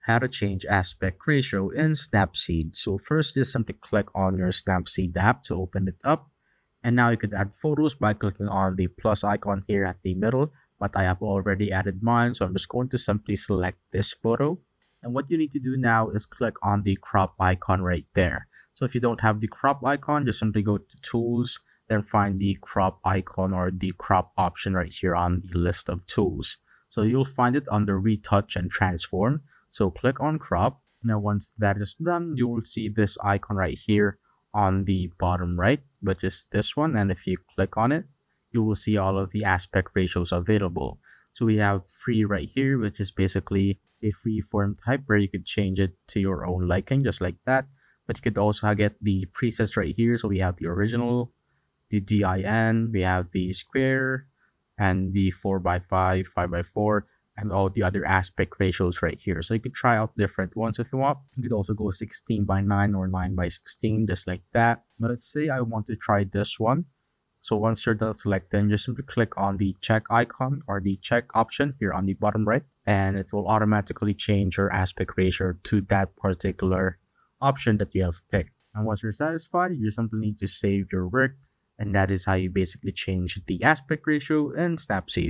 How to change aspect ratio in Snapseed. So first, just simply click on your Snapseed app to open it up. And now you could add photos by clicking on the plus icon here at the middle, but I have already added mine. So I'm just going to simply select this photo. And what you need to do now is click on the crop icon right there. So if you don't have the crop icon, just simply go to tools, then find the crop icon or the crop option right here on the list of tools. So you'll find it under retouch and transform. So click on crop. Now once that is done, you will see this icon right here on the bottom right, which is this one. And if you click on it, you will see all of the aspect ratios available. So we have free right here, which is basically a free form type where you could change it to your own liking, just like that. But you could also get the presets right here. So we have the original, the DIN, we have the square, and the 4x5, 5x4, and all the other aspect ratios right here. So you could try out different ones if you want. You could also go 16:9 or 9:16, just like that. But let's say I want to try this one. So once you're done selecting, just simply click on the check icon or the check option here on the bottom right, and it will automatically change your aspect ratio to that particular option that you have picked. And once you're satisfied, you simply need to save your work, and that is how you basically change the aspect ratio in Snapseed.